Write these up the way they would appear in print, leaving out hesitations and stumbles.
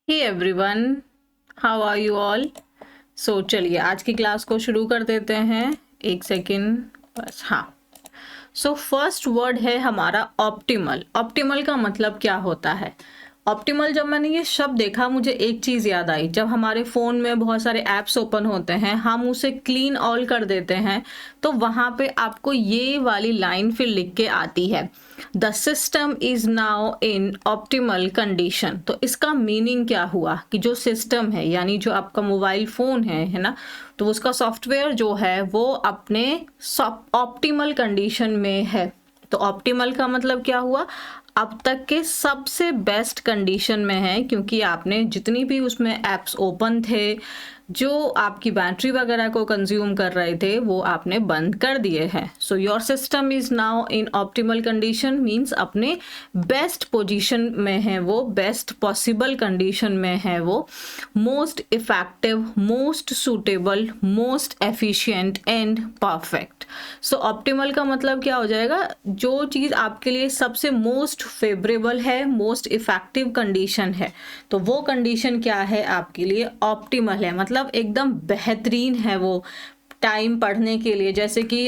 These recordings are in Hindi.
Hey everyone, how are you all. चलिए आज की क्लास को शुरू कर देते हैं। एक सेकेंड बस। हाँ, फर्स्ट वर्ड है हमारा ऑप्टिमल। ऑप्टिमल का मतलब क्या होता है? ऑप्टिमल, जब मैंने ये शब्द देखा मुझे एक चीज़ याद आई। जब हमारे फ़ोन में बहुत सारे ऐप्स ओपन होते हैं, हम उसे क्लीन ऑल कर देते हैं, तो वहाँ पे आपको ये वाली लाइन फिर लिख के आती है, the system is now in optimal condition. तो इसका मीनिंग क्या हुआ कि जो सिस्टम है, यानी जो आपका मोबाइल फ़ोन है ना, तो उसका सॉफ्टवेयर जो है वो अपने ऑप्टिमल कंडीशन में है। तो ऑप्टिमल का मतलब क्या हुआ? अब तक के सबसे बेस्ट कंडीशन में है, क्योंकि आपने जितनी भी उसमें ऐप्स ओपन थे, जो आपकी बैटरी वगैरह को कंज्यूम कर रहे थे, वो आपने बंद कर दिए हैं। So your system is now in optimal condition means अपने बेस्ट पोजीशन में है, वो बेस्ट पॉसिबल कंडीशन में है, वो most effective, most suitable, most efficient and perfect. So optimal का मतलब क्या हो जाएगा? जो चीज़ आपके लिए सबसे मोस्ट फेवरेबल है, मोस्ट इफेक्टिव कंडीशन है, तो वो कंडीशन क्या है आपके लिए? ऑप्टिमल है, मतलब एकदम बेहतरीन है वो टाइम पढ़ने के लिए। जैसे कि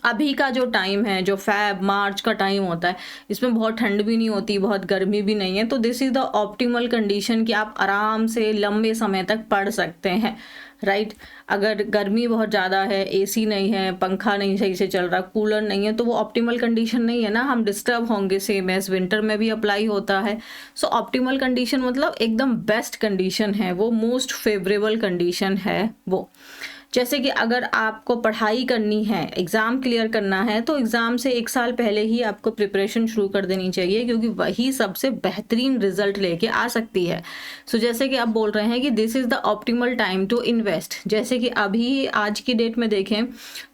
अभी का जो टाइम है, जो फैब मार्च का टाइम होता है, इसमें बहुत ठंड भी नहीं होती, बहुत गर्मी भी नहीं है, तो this is the optimal condition कि आप आराम से लंबे समय तक पढ़ सकते हैं, राइट। अगर गर्मी बहुत ज़्यादा है, एसी नहीं है, पंखा नहीं सही से चल रहा, कूलर नहीं है, तो वो ऑप्टिमल कंडीशन नहीं है ना, हम डिस्टर्ब होंगे। सेम एज विंटर में भी अप्लाई होता है। सो ऑप्टिमल कंडीशन मतलब एकदम बेस्ट कंडीशन है वो, मोस्ट फेवरेबल कंडीशन है वो। जैसे कि अगर आपको पढ़ाई करनी है, एग्ज़ाम क्लियर करना है, तो एग्ज़ाम से एक साल पहले ही आपको प्रिपरेशन शुरू कर देनी चाहिए, क्योंकि वही सबसे बेहतरीन रिजल्ट लेके आ सकती है। जैसे कि आप बोल रहे हैं कि this is the optimal time to invest. जैसे कि अभी आज की डेट में देखें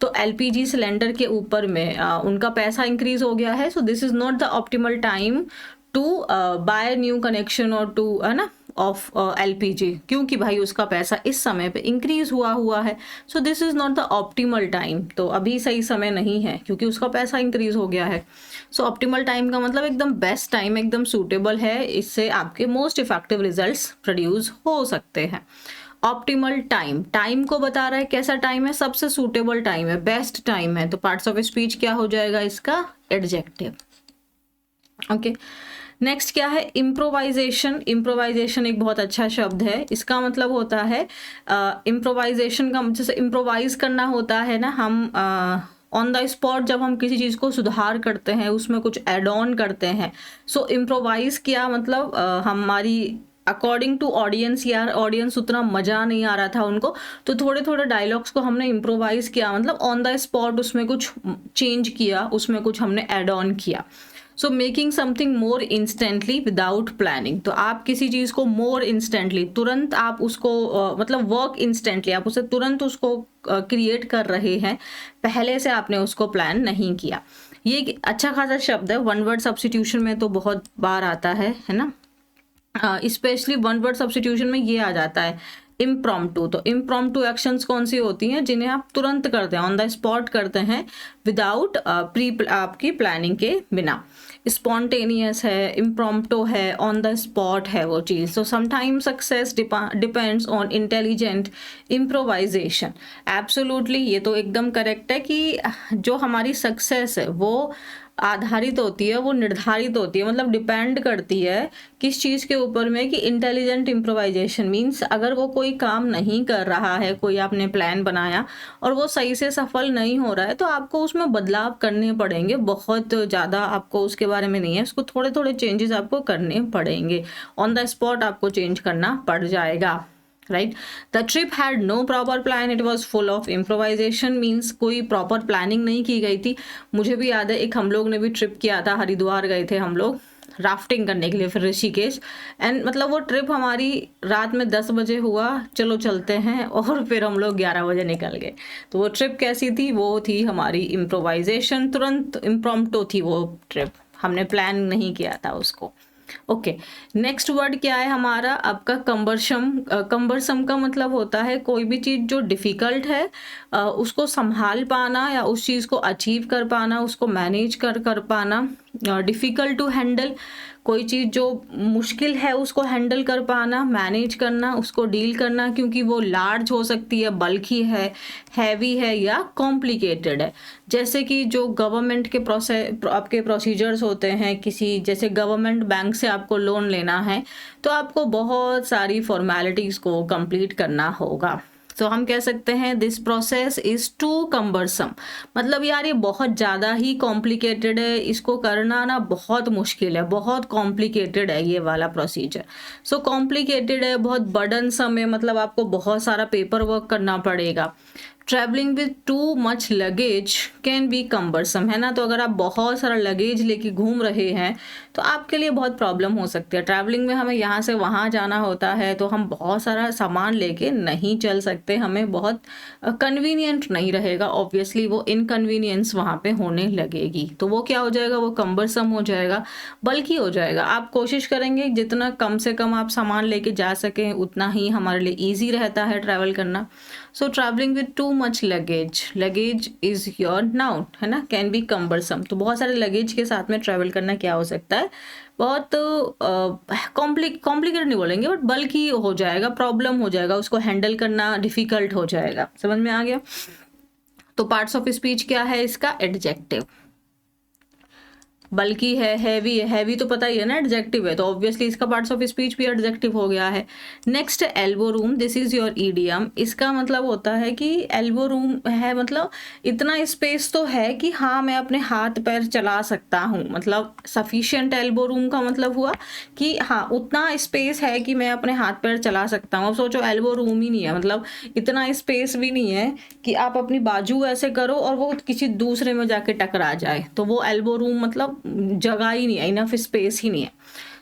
तो एलपीजी सिलेंडर के ऊपर में उनका पैसा इंक्रीज हो गया है। So this is not the optimal time to buy new connection और टू, है ना, ऑफ एलपीजी, क्योंकि भाई उसका पैसा इस समय पे इंक्रीज हुआ है। So this is not the optimal time. तो अभी सही समय नहीं है, क्योंकि उसका पैसा इंक्रीज हो गया है। सो ऑप्टिमल टाइम का मतलब एकदम बेस्ट टाइम, एकदम सूटेबल है, इससे आपके मोस्ट इफेक्टिव रिजल्ट्स प्रोड्यूस हो सकते हैं। ऑप्टिमल टाइम, टाइम को बता रहा है कैसा टाइम है, सबसे सूटेबल टाइम है, बेस्ट टाइम है। तो पार्ट्स ऑफ स्पीच क्या हो जाएगा इसका? एडजेक्टिव। ओके, नेक्स्ट क्या है? इम्प्रोवाइजेशन। इम्प्रोवाइजेशन एक बहुत अच्छा शब्द है। इसका मतलब होता है इम्प्रोवाइजेशन का, जैसे इम्प्रोवाइज करना होता है ना, हम ऑन द स्पॉट जब हम किसी चीज़ को सुधार करते हैं, उसमें कुछ एड ऑन करते हैं। सो इम्प्रोवाइज किया मतलब हमारी अकॉर्डिंग टू ऑडियंस, यार ऑडियंस उतना मज़ा नहीं आ रहा था उनको, तो थोड़े थोड़े डायलॉग्स को हमने इम्प्रोवाइज किया, मतलब ऑन द स्पॉट उसमें कुछ चेंज किया, उसमें कुछ हमने एड ऑन किया। So making something more instantly without planning. तो आप किसी चीज़ को मोर इंस्टेंटली, तुरंत आप उसको मतलब वर्क इंस्टेंटली, आप उसे तुरंत उसको क्रिएट कर रहे हैं, पहले से आपने उसको प्लान नहीं किया। ये एक अच्छा खासा शब्द है, वन वर्ड सब्स्टिट्यूशन में तो बहुत बार आता है ना। स्पेशली वन वर्ड सब्स्टिट्यूशन में ये आ जाता है इम्प्रॉम्प्टू। तो इम्प्रॉम्प्टू एक्शंस कौन सी होती हैं? जिन्हें आप तुरंत करते हैं, ऑन द स्पॉट करते हैं, विदाउट आपकी प्लानिंग के बिना। स्पॉन्टेनियस है, इम्प्रॉम्प्टो है, ऑन द स्पॉट है वो चीज़। So sometime success depends on intelligent improvisation. Absolutely, ये तो एकदम करेक्ट है कि जो हमारी सक्सेस है वो आधारित होती है, वो निर्धारित होती है, मतलब डिपेंड करती है किस चीज़ के ऊपर में, कि इंटेलिजेंट इम्प्रोवाइजेशन मीन्स अगर वो कोई काम नहीं कर रहा है, कोई आपने प्लान बनाया और वो सही से सफल नहीं हो रहा है, तो आपको उसमें बदलाव करने पड़ेंगे। बहुत ज़्यादा आपको उसके बारे में नहीं है, उसको थोड़े थोड़े चेंजेस आपको करने पड़ेंगे, ऑन द स्पॉट आपको चेंज करना पड़ जाएगा, right. The trip had no proper plan, it was full of improvisation means कोई प्रॉपर प्लानिंग नहीं की गई थी। मुझे भी याद है, एक हम लोग ने भी ट्रिप किया था, हरिद्वार गए थे हम लोग राफ्टिंग करने के लिए, फिर ऋषिकेश। एंड मतलब वो ट्रिप हमारी रात में 10 बजे हुआ, चलो चलते हैं, और फिर हम लोग 11 बजे निकल गए। तो वो ट्रिप कैसी थी? वो थी हमारी इम्प्रोवाइजेशन, तुरंत इम्प्रॉम्प्टो थी वो ट्रिप, हमने प्लान नहीं किया था उसको। ओके, नेक्स्ट वर्ड क्या है हमारा आपका? कंबरसम। कंबरसम का मतलब होता है कोई भी चीज़ जो डिफ़िकल्ट है, उसको संभाल पाना या उस चीज़ को अचीव कर पाना, उसको मैनेज कर पाना, डिफ़िकल्ट टू हैंडल, कोई चीज़ जो मुश्किल है उसको हैंडल कर पाना, मैनेज करना, उसको डील करना, क्योंकि वो लार्ज हो सकती है, बल्की है, हैवी है या कॉम्प्लिकेटेड है। जैसे कि जो गवर्नमेंट के आपके प्रोसीजर्स होते हैं, किसी जैसे गवर्नमेंट बैंक से आपको लोन लेना है तो आपको बहुत सारी फॉर्मेलिटीज़ को कंप्लीट करना होगा। तो हम कह सकते हैं this process is too cumbersome, मतलब यार ये बहुत ज़्यादा ही कॉम्प्लिकेटेड है, इसको करना ना बहुत मुश्किल है, बहुत कॉम्प्लिकेटेड है ये वाला प्रोसीजर। सो कॉम्प्लिकेटेड है, बहुत बर्डनसम है, मतलब आपको बहुत सारा पेपर वर्क करना पड़ेगा। Travelling with too much luggage can be cumbersome, है ना। तो अगर आप बहुत सारा लगेज लेके घूम रहे हैं तो आपके लिए बहुत प्रॉब्लम हो सकती है। ट्रैवलिंग में हमें यहाँ से वहाँ जाना होता है तो हम बहुत सारा सामान लेके नहीं चल सकते, हमें बहुत कन्वीनियंट नहीं रहेगा, ऑब्वियसली वो इनकन्वीनियंस वहाँ पे होने लगेगी, तो वो क्या हो जाएगा, वो कम्बरसम हो जाएगा, बल्कि हो जाएगा। आप कोशिश करेंगे जितना कम से कम आप सामान लेके जा सकें उतना ही हमारे लिए ईजी रहता है ट्रैवल करना। सो travelling with too much luggage, luggage is your noun, है ना, कैन बी कम्बरसम। तो बहुत सारे लगेज के साथ में ट्रैवल करना क्या हो सकता है, बहुत कॉम्प्लिकेटेड नहीं बोलेंगे बट बल्कि हो जाएगा, प्रॉब्लम हो जाएगा, उसको हैंडल करना डिफिकल्ट हो जाएगा। समझ में आ गया। तो पार्ट्स ऑफ स्पीच क्या है इसका, एडजेक्टिव, बल्कि है, हैवी तो पता ही है ना एडजेक्टिव है, तो ऑब्वियसली इसका पार्ट्स ऑफ स्पीच भी एडजेक्टिव हो गया है। Next elbow room, this is your idiom. इसका मतलब होता है कि एल्बो रूम है मतलब इतना स्पेस तो है कि हाँ मैं अपने हाथ पैर चला सकता हूँ, मतलब सफिशिएंट एल्बो रूम का मतलब हुआ कि हाँ उतना स्पेस है कि मैं अपने हाथ पैर चला सकता हूँ। अब सोचो एल्बो रूम ही नहीं है, मतलब इतना स्पेस भी नहीं है कि आप अपनी बाजू ऐसे करो और वो किसी दूसरे में जाके टकरा जाए, तो वो एल्बो रूम मतलब जगह ही नहीं है, इनफ स्पेस ही नहीं है।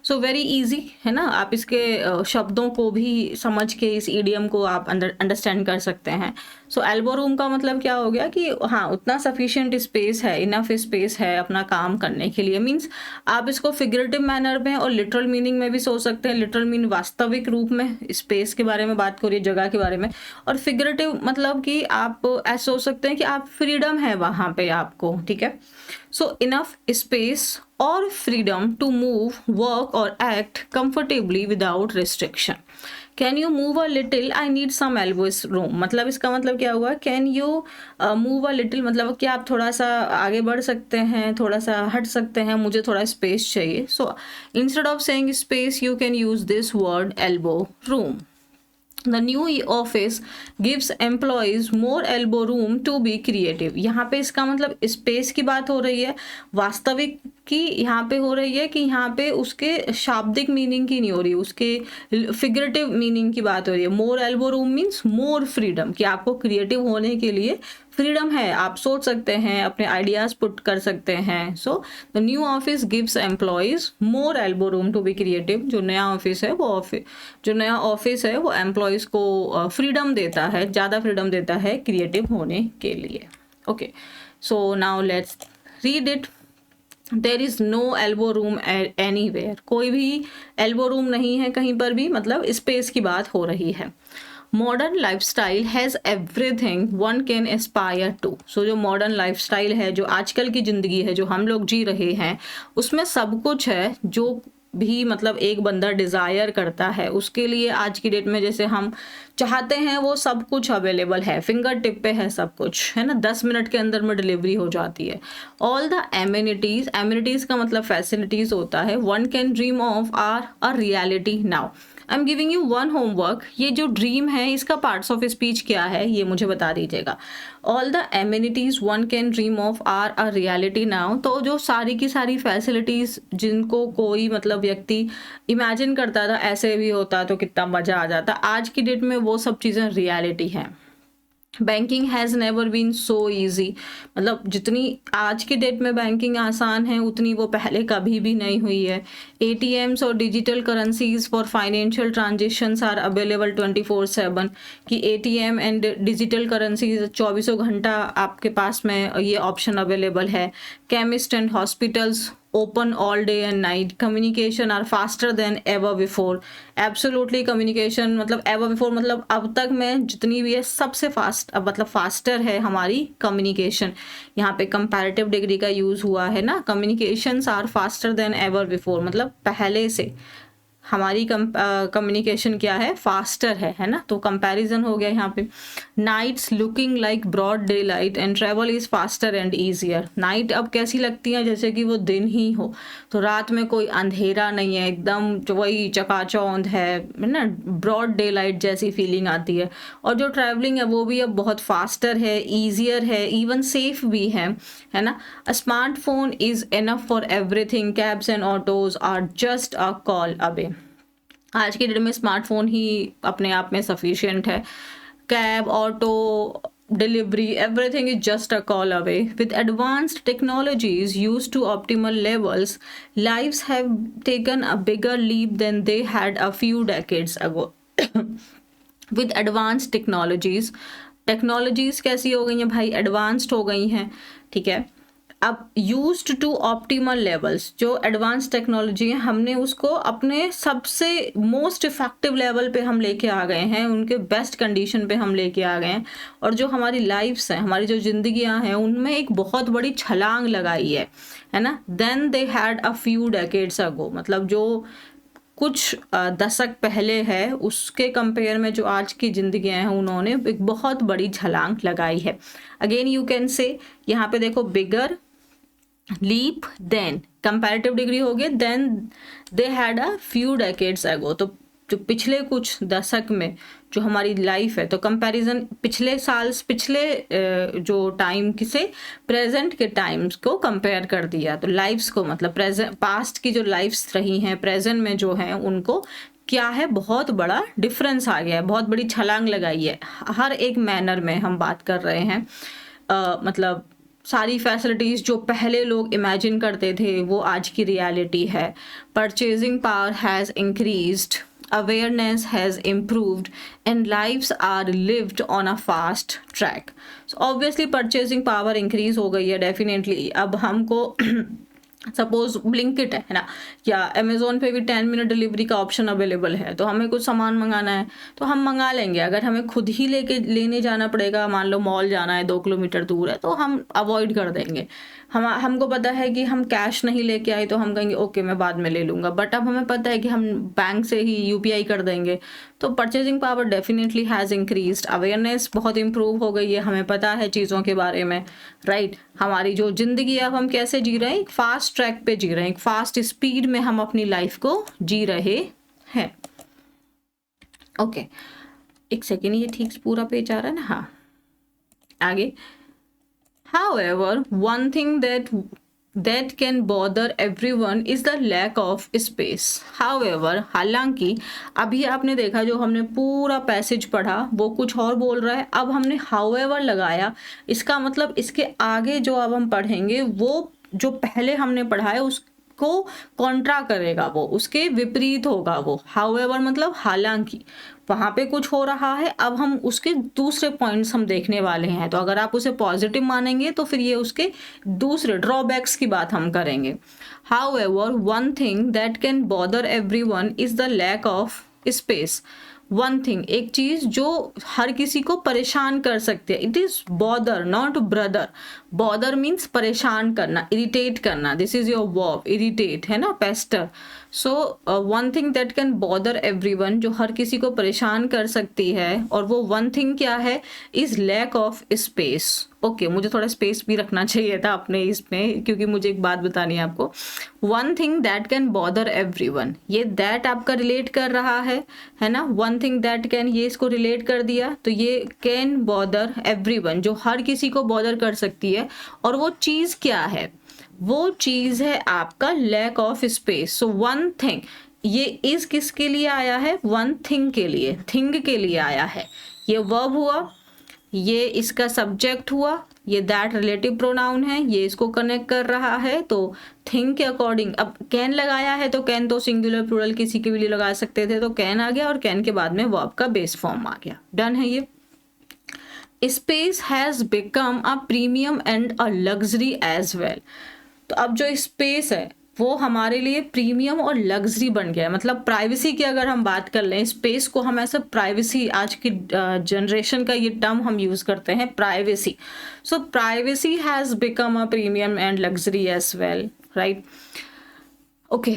सो वेरी इजी, है ना। आप इसके शब्दों को भी समझ के इस ईडियम को आप अंडरस्टैंड कर सकते हैं। सो एल्बो रूम का मतलब क्या हो गया कि हाँ उतना सफिशिएंट स्पेस है, इनफ स्पेस है अपना काम करने के लिए। मीन्स आप इसको फिगरेटिव मैनर में और लिटरल मीनिंग में भी सोच सकते हैं। लिटरल मीन वास्तविक रूप में स्पेस के बारे में बात करिए, जगह के बारे में, और फिगरेटिव मतलब कि आप ऐसे सोच सकते हैं कि आप फ्रीडम है वहाँ पे आपको, ठीक है। सो इनफ स्पेस और फ्रीडम टू मूव, वर्क और act comfortably without restriction. Can you move a little, I need some elbow room, मतलब इसका मतलब क्या हुआ, can you move a little मतलब क्या आप थोड़ा सा आगे बढ़ सकते हैं, थोड़ा सा हट सकते हैं, मुझे थोड़ा स्पेस चाहिए। So instead of saying space you can use this word elbow room. The new office gives employees more elbow room to be creative। यहाँ पे इसका मतलब स्पेस की बात हो रही है, वास्तविक की यहाँ पे हो रही है कि यहाँ पे उसके शाब्दिक मीनिंग की नहीं हो रही, उसके फिगरेटिव मीनिंग की बात हो रही है। More elbow room means more freedom, कि आपको क्रिएटिव होने के लिए फ्रीडम है, आप सोच सकते हैं, अपने आइडियाज पुट कर सकते हैं। So the new office gives employees more elbow room to be creative. जो नया ऑफिस है वो जो नया ऑफिस है वो एम्प्लॉयज को फ्रीडम देता है, ज़्यादा फ्रीडम देता है क्रिएटिव होने के लिए। Okay, so now let's read it. There is no elbow room anywhere, कोई भी एल्बो रूम नहीं है कहीं पर भी, मतलब स्पेस की बात हो रही है। Modern lifestyle has everything one can aspire to. So जो मॉडर्न लाइफस्टाइल है, जो आजकल की ज़िंदगी है जो हम लोग जी रहे हैं, उसमें सब कुछ है जो भी मतलब एक बंदा डिज़ायर करता है, उसके लिए आज की डेट में जैसे हम चाहते हैं वो सब कुछ अवेलेबल है, फिंगर टिप पे है सब कुछ, है ना। 10 मिनट के अंदर में डिलीवरी हो जाती है। ऑल द एमिनिटीज़, एमिनिटीज़ का मतलब फैसिलिटीज़ होता है, one can dream of are a reality now. I am giving you one homework. ये जो ड्रीम है इसका पार्ट्स ऑफ स्पीच क्या है ये मुझे बता दीजिएगा। All the amenities one can dream of are a reality now. तो जो सारी की सारी फैसिलिटीज़ जिनको कोई मतलब व्यक्ति इमेजिन करता था ऐसे भी होता तो कितना मज़ा आ जाता, आज की डेट में वो सब चीज़ें रियलिटी हैं। Banking has never been so easy, मतलब जितनी आज की डेट में बैंकिंग आसान है उतनी वो पहले कभी भी नहीं हुई है। ATMs और digital currencies for financial transactions are available 24/7, कि ATM एंड डिजिटल करेंसीज 24 घंटा आपके पास में ये ऑप्शन अवेलेबल है। Chemist and hospitals open all day and night. Communication are faster than ever before. Absolutely communication मतलब ever before मतलब अब तक में जितनी भी है सबसे फास्ट, अब मतलब फास्टर है हमारी कम्युनिकेशन. यहाँ पे कंपैरेटिव डिग्री का यूज़ हुआ है ना. Communications are faster than ever before मतलब पहले से हमारी कम्युनिकेशन क्या है, फास्टर है ना. तो कंपैरिजन हो गया यहाँ पे. Nights looking like broad daylight and travel is faster and easier. Night अब कैसी लगती है, जैसे कि वो दिन ही हो. तो रात में कोई अंधेरा नहीं है, एकदम जो वही चकाचौंध है ना, ब्रॉड डे लाइट जैसी फीलिंग आती है. और जो ट्रैवलिंग है वो भी अब बहुत फास्टर है, ईजियर है, इवन सेफ भी है ना. A smartphone is enough for everything. Cabs and autos are just a call away. आज की डेट में स्मार्टफोन ही अपने आप में सफिशिएंट है. Cab, auto, delivery, everything is just a call away. With advanced technologies used to optimal levels, lives have taken a bigger leap than they had a few decades ago. With advanced technologies कैसी हो गई हैं भाई, एडवांस्ड हो गई हैं. ठीक है. अब यूज्ड टू ऑप्टिमल लेवल्स, जो एडवांस टेक्नोलॉजी है हमने उसको अपने सबसे मोस्ट इफेक्टिव लेवल पे हम लेके आ गए हैं, उनके बेस्ट कंडीशन पे हम लेके आ गए हैं. और जो हमारी लाइफ्स हैं, हमारी जो जिंदगियां हैं, उनमें एक बहुत बड़ी छलांग लगाई है ना. Then they had a few decades ago मतलब जो कुछ दशक पहले है उसके कंपेयर में जो आज की जिंदगियां हैं उन्होंने एक बहुत बड़ी छलांग लगाई है. अगेन यू कैन से यहाँ पे देखो bigger leap, then comparative degree हो गए, then they had a few decades ago. तो जो पिछले कुछ दशक में जो हमारी लाइफ है, तो कंपैरिजन पिछले जो टाइम से प्रेजेंट के टाइम्स को कंपेयर कर दिया. तो लाइफ्स को मतलब प्रेजेंट पास्ट की जो लाइफ्स रही हैं, प्रेजेंट में जो हैं उनको क्या है, बहुत बड़ा डिफरेंस आ गया है, बहुत बड़ी छलांग लगाई है. हर एक मैनर में हम बात कर रहे हैं. मतलब सारी फैसिलिटीज़ जो पहले लोग इमेजिन करते थे वो आज की रियलिटी है. Purchasing power has increased, awareness has improved and lives are lived on a fast track. So obviously purchasing power increase हो गई है definitely. अब हमको सपोज ब्लिंकिट है ना, या अमेजोन पे भी 10 मिनट डिलीवरी का ऑप्शन अवेलेबल है. तो हमें कुछ सामान मंगाना है तो हम मंगा लेंगे. अगर हमें खुद ही लेने जाना पड़ेगा, मान लो मॉल जाना है 2 किलोमीटर दूर है, तो हम अवॉइड कर देंगे. हमको पता है कि हम कैश नहीं लेके आए तो हम कहेंगे ओके मैं बाद में ले लूँगा. बट अब हमें पता है कि हम बैंक से ही यूपीआई कर देंगे. तो purchasing power definitely has increased. Awareness बहुत इम्प्रूव हो गई है, हमें पता है चीज़ों के बारे में, राइट. हमारी जो ज़िंदगी है अब हम कैसे जी रहे हैं, एक फास्ट ट्रैक पे जी रहे हैं, एक फास्ट स्पीड में हम अपनी लाइफ को जी रहे हैं. ओके एक सेकेंड, ये ठीक पूरा पेज आ रहा है ना. हाँ आगे. However, one thing that can bother everyone is the lack of space. However, हालांकि अभी आपने देखा जो हमने पूरा पैसेज पढ़ा वो कुछ और बोल रहा है. अब हमने however लगाया, इसका मतलब इसके आगे जो अब हम पढ़ेंगे वो जो पहले हमने पढ़ा है उसको कॉन्ट्रा करेगा, वो उसके विपरीत होगा. वो however मतलब हालांकि वहाँ पे कुछ हो रहा है, अब हम उसके दूसरे पॉइंट्स हम देखने वाले हैं. तो अगर आप उसे पॉजिटिव मानेंगे तो फिर ये उसके दूसरे ड्रॉबैक्स की बात हम करेंगे. However, one thing that can bother everyone is the lack of space. One thing, एक चीज जो हर किसी को परेशान कर सकती है. It is bother not brother. Bother means परेशान करना, इरिटेट करना. This is your verb, irritate है ना, Pasteur. So one thing that can bother everyone, जो हर किसी को परेशान कर सकती है, और वो वन थिंग क्या है, is lack of space. Okay मुझे थोड़ा स्पेस भी रखना चाहिए था अपने इसमें, क्योंकि मुझे एक बात बतानी है आपको. One thing that can bother everyone, ये दैट आपका रिलेट कर रहा है ना. वन थिंग दैट कैन, ये इसको रिलेट कर दिया, तो ये कैन बॉदर एवरीवन, जो हर किसी को बॉदर कर सकती है. और वो चीज़ क्या है, वो चीज़ है आपका lack of space. So one thing, ये इज किसके लिए आया है, वन थिंग के लिए, थिंग के लिए आया है. ये वर्ब हुआ, ये इसका सब्जेक्ट हुआ, ये दैट रिलेटिव प्रोनाउन है, ये इसको कनेक्ट कर रहा है. तो थिंग के अकॉर्डिंग अब कैन लगाया है, तो कैन तो सिंगुलर प्लूरल किसी के भी लिए लगा सकते थे, तो कैन आ गया, और कैन के बाद में वर्ब का बेस फॉर्म आ गया. डन है ये. Space has become a premium and a luxury as well. तो अब जो स्पेस है वो हमारे लिए प्रीमियम और लग्जरी बन गया है। मतलब प्राइवेसी की अगर हम बात कर लें, स्पेस को हम ऐसा प्राइवेसी, आज की जनरेशन का ये टर्म हम यूज करते हैं, privacy. So privacy has become a premium and luxury as well, right? Okay,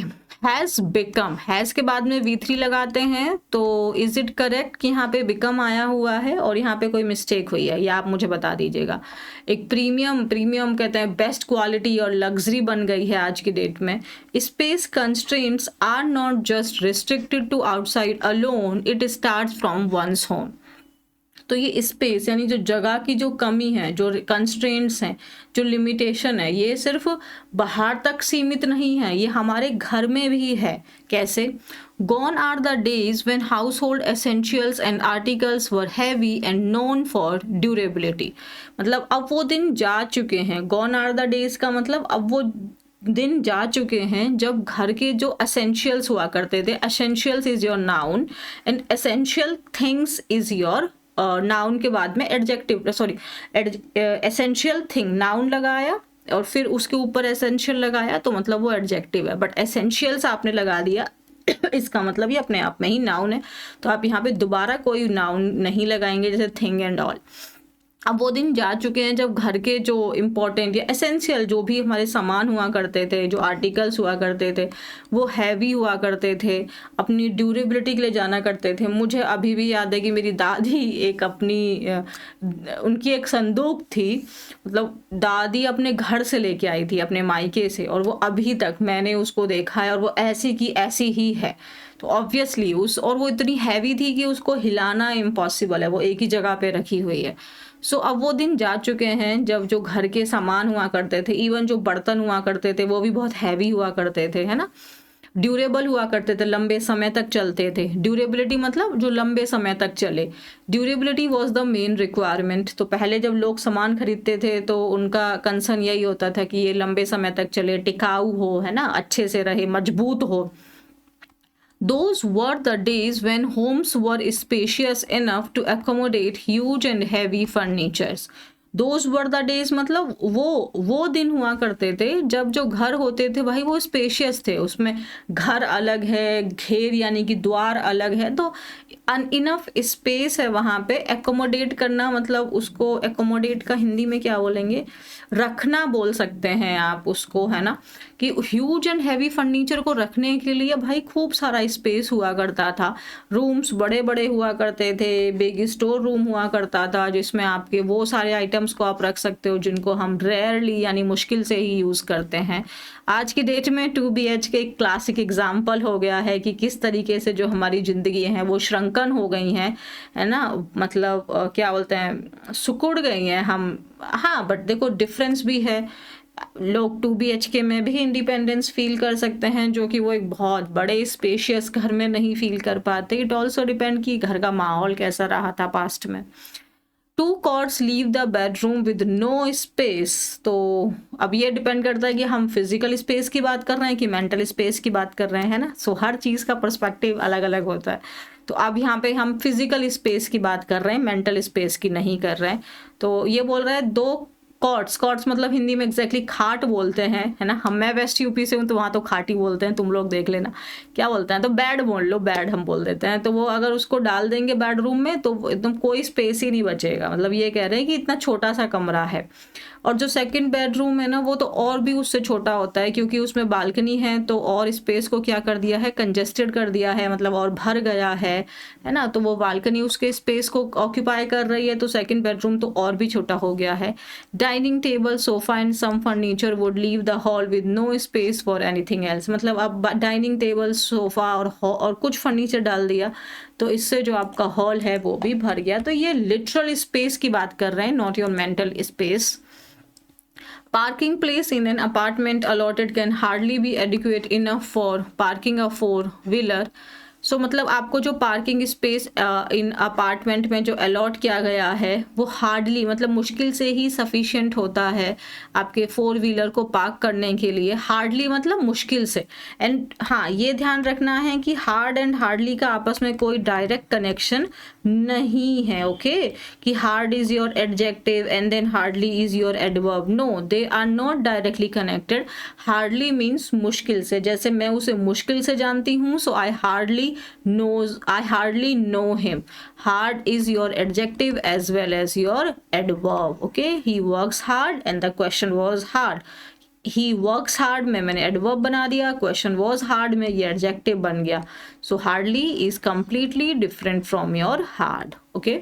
has become, has के बाद में V3 लगाते हैं, तो इज इट करेक्ट कि यहाँ पे बिकम आया हुआ है और यहाँ पे कोई मिस्टेक हुई है, या आप मुझे बता दीजिएगा। एक प्रीमियम, प्रीमियम कहते हैं बेस्ट क्वालिटी और लग्जरी बन गई है आज की डेट में। Space constraints are not just restricted to outside alone, it starts from one's home. तो ये स्पेस यानी जो जगह की जो कमी है, जो कंस्ट्रेंट्स हैं, जो लिमिटेशन है, ये सिर्फ बाहर तक सीमित नहीं है, ये हमारे घर में भी है। कैसे? Gone are the days when household essentials and articles were heavy and known for durability। मतलब अब वो दिन जा चुके हैं। Gone are the days का मतलब अब वो दिन जा चुके हैं जब घर के जो essentials हुआ करते थे, essentials is your noun and essential things is your noun के बाद में adjective, sorry, essential thing noun लगाया और फिर उसके ऊपर एसेंशियल लगाया, तो मतलब वो एडजेक्टिव है। बट एसेंशियल्स आपने लगा दिया इसका मतलब ये अपने आप में ही नाउन है, तो आप यहाँ पे दोबारा कोई नाउन नहीं लगाएंगे जैसे थिंग एंड ऑल। अब वो दिन जा चुके हैं जब घर के जो इम्पोर्टेंट या एसेंशियल जो भी हमारे सामान हुआ करते थे, जो आर्टिकल्स हुआ करते थे, वो हैवी हुआ करते थे, अपनी ड्यूरेबिलिटी के लिए जाना करते थे। मुझे अभी भी याद है कि मेरी दादी एक अपनी उनकी एक संदूक थी, मतलब दादी अपने घर से लेके आई थी, अपने मायके से, और वो अभी तक मैंने उसको देखा है और वो ऐसी की ऐसी ही है। तो ऑब्वियसली और वो इतनी हैवी थी कि उसको हिलाना इम्पॉसिबल है, वो एक ही जगह पे रखी हुई है। सो अब वो दिन जा चुके हैं जब जो घर के सामान हुआ करते थे, इवन जो बर्तन हुआ करते थे, वो भी बहुत हैवी हुआ करते थे, है ना, ड्यूरेबल हुआ करते थे, लंबे समय तक चलते थे। ड्यूरेबिलिटी मतलब जो लंबे समय तक चले। Durability was the main requirement. तो पहले जब लोग सामान खरीदते थे तो उनका कंसर्न यही होता था कि ये लंबे समय तक चले, टिकाऊ हो, है ना, अच्छे से रहे, मजबूत हो। Those were the days when homes were spacious enough to accommodate huge and heavy furnitures. Those were the days मतलब वो दिन हुआ करते थे जब जो घर होते थे भाई वो स्पेशियस थे, उसमें घर अलग है, घेर यानी कि द्वार अलग है, तो इनफ स्पेस है वहाँ पे। एकोमोडेट करना मतलब उसको, एकोमोडेट का हिंदी में क्या बोलेंगे, रखना बोल सकते हैं आप उसको, है ना, कि ह्यूज एंड हैवी फर्नीचर को रखने के लिए भाई खूब सारा स्पेस हुआ करता था। रूम्स बड़े बड़े हुआ करते थे, बिग स्टोर रूम हुआ करता था जिसमें आपके वो सारे आइटम्स को आप रख सकते हो जिनको हम रेयरली यानी मुश्किल से ही यूज़ करते हैं। आज की डेट में 2BH एक क्लासिक एग्जाम्पल हो गया है कि किस तरीके से जो हमारी ज़िंदगी है वो श्रंकन हो गई हैं, है ना, मतलब क्या बोलते हैं, सिकुड़ गई हैं हम। हाँ, बट देखो डिफरेंस भी है, लोग 2BHK में भी इंडिपेंडेंस फील कर सकते हैं जो कि वो एक बहुत बड़े स्पेशियस घर में नहीं फील कर पाते। इट ऑल्सो डिपेंड कि घर का माहौल कैसा रहा था पास्ट में। 2 cots leave the bedroom with no space. तो अब ये डिपेंड करता है कि हम फिजिकल स्पेस की बात कर रहे हैं कि मेंटल स्पेस की बात कर रहे हैं, ना। सो हर चीज़ का पर्सपेक्टिव अलग अलग होता है। तो अब यहाँ पे हम फिजिकल स्पेस की बात कर रहे हैं, मेंटल स्पेस की नहीं कर रहे हैं। तो ये बोल रहा है 2 कॉट्स, कॉट्स मतलब हिंदी में एग्जैक्टली खाट बोलते हैं, है ना। मैं वेस्ट यूपी से हूँ तो वहाँ तो खाटी बोलते हैं, तुम लोग देख लेना क्या बोलते हैं। तो बेड बोल लो, बेड हम बोल देते हैं। तो वो अगर उसको डाल देंगे बेडरूम में तो एकदम कोई स्पेस ही नहीं बचेगा। मतलब ये कह रहे हैं कि इतना छोटा सा कमरा है। और जो सेकंड बेडरूम है ना वो तो और भी उससे छोटा होता है क्योंकि उसमें बालकनी है, तो और स्पेस को क्या कर दिया है, कंजेस्टेड कर दिया है, मतलब और भर गया है ना। तो वो बालकनी उसके स्पेस को ऑक्यूपाई कर रही है, तो सेकंड बेडरूम तो और भी छोटा हो गया है। Dining table, sofa and some furniture would leave the hall with no space for anything else. मतलब अब डाइनिंग टेबल, सोफा और कुछ फर्नीचर डाल दिया तो इससे जो आपका हॉल है वो भी भर गया। तो ये लिटरल स्पेस की बात कर रहे हैं, not your mental space. Parking place in an apartment allotted can hardly be adequate enough for parking a four-wheeler. सो मतलब आपको जो पार्किंग स्पेस इन अपार्टमेंट में जो अलॉट किया गया है वो हार्डली मतलब मुश्किल से ही सफिशिएंट होता है आपके 4 व्हीलर को पार्क करने के लिए। हार्डली मतलब मुश्किल से। एंड हाँ, ये ध्यान रखना है कि हार्ड एंड हार्डली का आपस में कोई डायरेक्ट कनेक्शन नहीं है। ओके, कि hard is your adjective and then hardly is your adverb. No, they are not directly connected. Hardly means मुश्किल से, जैसे मैं उसे मुश्किल से जानती हूँ, so I hardly know him. Hard is your adjective as well as your adverb. Okay, he works hard and the question was hard. He works hard में मैंने एडवर्ब बना दिया, क्वेश्चन वॉज हार्ड में ये एडजेक्टिव बन गया। सो hardly is completely different from your hard. Okay,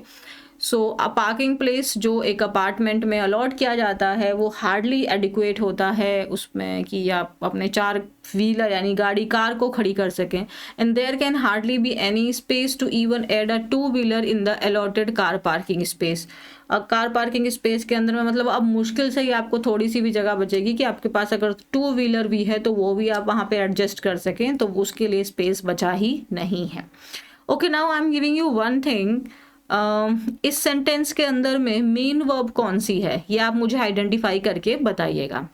so a parking place जो एक अपार्टमेंट में अलॉट किया जाता है वो हार्डली एडिक्वेट होता है उसमें कि आप अपने 4 व्हीलर यानी गाड़ी कार को खड़ी कर सकें। And there can hardly be any space to even add a 2 wheeler in the allotted car parking space. Car parking space के अंदर में मतलब अब मुश्किल से ही आपको थोड़ी सी भी जगह बचेगी कि आपके पास अगर 2 व्हीलर भी है तो वो भी आप वहाँ पे एडजस्ट कर सकें, तो उसके लिए स्पेस बचा ही नहीं है। Okay, now I am giving you one thing. इस सेंटेंस के अंदर में मेन वर्ब कौन सी है ये आप मुझे आइडेंटिफाई करके बताइएगा।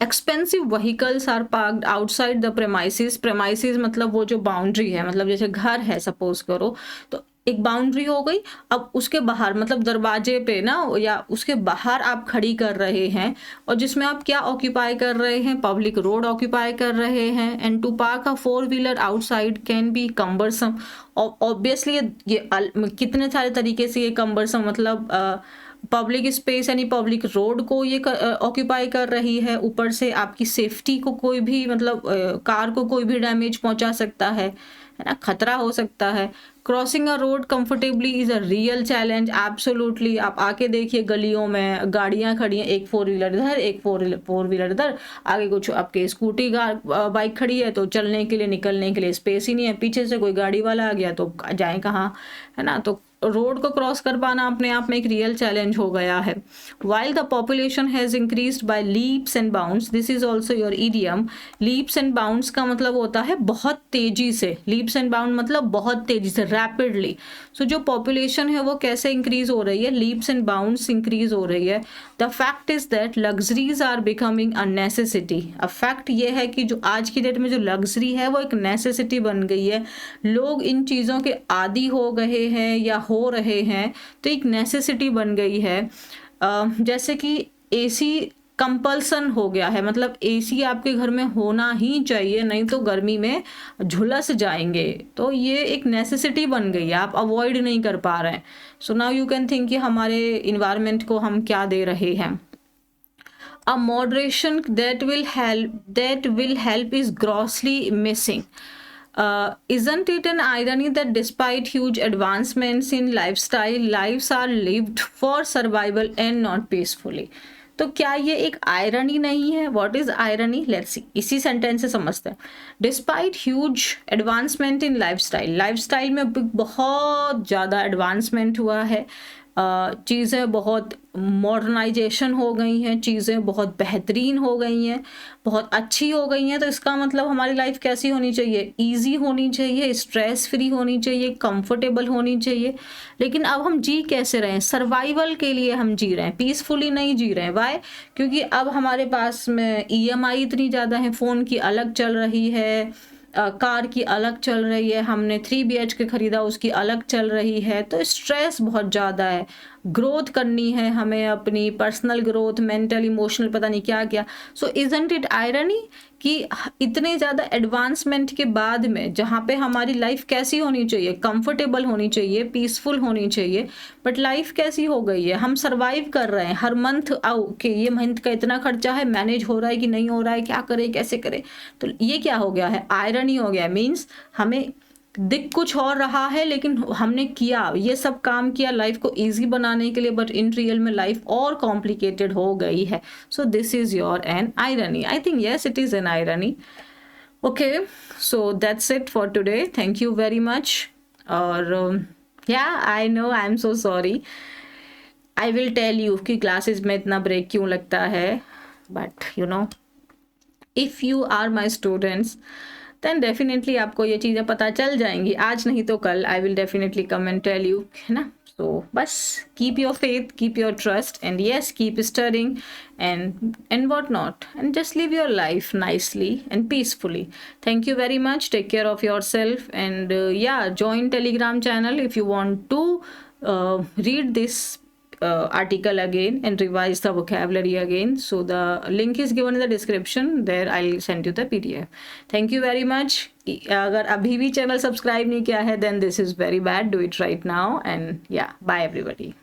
Expensive vehicles are parked outside the premises. Premises मतलब वो जो बाउंड्री है, मतलब जैसे घर है सपोज करो, तो एक बाउंड्री हो गई। अब उसके बाहर मतलब दरवाजे पे ना या उसके बाहर आप खड़ी कर रहे हैं और जिसमें आप क्या ऑक्यूपाई कर रहे हैं, पब्लिक रोड ऑक्यूपाई कर रहे हैं। And to park a 4 wheeler outside can be cumbersome. Obviously ये कितने सारे तरीके से ये कम्बरसम मतलब पब्लिक स्पेस यानी पब्लिक रोड को ये ऑक्यूपाई कर रही है। ऊपर से आपकी सेफ्टी को कोई भी मतलब कार को कोई भी डैमेज पहुंचा सकता है ना, खतरा हो सकता है। Crossing a road comfortably is a real challenge. Absolutely, आप आके देखिए गलियों में गाड़ियां खड़ी हैं, एक 4 व्हीलर इधर, एक 4 व्हीलर इधर, आगे कुछ आपके स्कूटी बाइक खड़ी है तो चलने के लिए निकलने के लिए स्पेस ही नहीं है। पीछे से कोई गाड़ी वाला आ गया तो जाए कहाँ, है ना। तो रोड को क्रॉस कर पाना अपने आप में एक रियल चैलेंज हो गया है। While the population has increased by leaps and bounds, this is also your idiom. Leaps and bounds का मतलब होता है बहुत तेजी से। लीप्स एंड बाउंड मतलब बहुत तेजी से, रैपिडली। सो जो पॉपुलेशन है वो कैसे इंक्रीज हो रही है, लीप्स एंड बाउंड्स इंक्रीज हो रही है। The fact is that luxuries are becoming a necessity. अब फैक्ट ये है कि जो आज की डेट में जो लग्जरी है वो एक नेसेसिटी बन गई है। लोग इन चीज़ों के आदी हो गए हैं या हो रहे हैं, तो एक नेसेसिटी बन गई है। जैसे कि एसी कंपल्सन हो गया है, मतलब एसी आपके घर में होना ही चाहिए, नहीं तो गर्मी में झुलस जाएंगे। तो ये एक नेसेसिटी बन गई है, आप अवॉइड नहीं कर पा रहे हैं। So now you can think कि हमारे इन्वायरमेंट को हम क्या दे रहे हैं। A moderation that will help is grossly missing. Isn't it an irony that despite huge advancements in lifestyle, lives are lived for survival and not peacefully? तो क्या ये एक आयरनी नहीं है? What is irony? Let's see, इसी सेंटेंस से समझते हैं। Despite huge advancement in lifestyle, lifestyle में बहुत ज़्यादा एडवांसमेंट हुआ है, चीज़ें बहुत मॉडर्नाइजेशन हो गई हैं, चीज़ें बहुत बेहतरीन हो गई हैं, बहुत अच्छी हो गई हैं। तो इसका मतलब हमारी लाइफ कैसी होनी चाहिए? इजी होनी चाहिए, स्ट्रेस फ्री होनी चाहिए, कंफर्टेबल होनी चाहिए। लेकिन अब हम जी कैसे रहे हैं? सर्वाइवल के लिए हम जी रहे हैं, पीसफुली नहीं जी रहे हैं। वाई? क्योंकि अब हमारे पास में ईएमआई इतनी ज़्यादा है, फ़ोन की अलग चल रही है, कार की अलग चल रही है, हमने 3 BHK खरीदा उसकी अलग चल रही है। तो स्ट्रेस बहुत ज़्यादा है, ग्रोथ करनी है हमें, अपनी पर्सनल ग्रोथ, मेंटल, इमोशनल, पता नहीं क्या क्या। सो इजंट इट आयरनी कि इतने ज़्यादा एडवांसमेंट के बाद में जहाँ पे हमारी लाइफ कैसी होनी चाहिए? कंफर्टेबल होनी चाहिए, पीसफुल होनी चाहिए, बट लाइफ कैसी हो गई है? हम सर्वाइव कर रहे हैं हर मंथ, आओ कि ये मंथ का इतना खर्चा है, मैनेज हो रहा है कि नहीं हो रहा है, क्या करें, कैसे करें? तो ये क्या हो गया है? आयरनी हो गया। मीन्स हमें दिख कुछ और रहा है लेकिन हमने किया, ये सब काम किया लाइफ को इजी बनाने के लिए, बट इन रियल में लाइफ और कॉम्प्लिकेटेड हो गई है। So this is your an irony. I think yes, it is an irony. Okay, so that's it for today. Thank you very much. और या I know, I am so sorry, I will tell you कि क्लासेस में इतना ब्रेक क्यों लगता है, but you know, if you are my students, then definitely आपको ये चीज़ें पता चल जाएंगी, आज नहीं तो कल I will definitely come and tell you, है ना। So बस keep your faith, keep your trust, and yes, keep studying and what not, and just live your life nicely and peacefully. Thank you very much. Take care of yourself, and yeah, join Telegram channel if you want to read this article again and revise the vocabulary again. So the link is given in the description. There I'll send you the PDF. Thank you very much. अगर अभी भी चैनल सब्सक्राइब नहीं किया है then this is very bad. Do it right now, and yeah, bye everybody.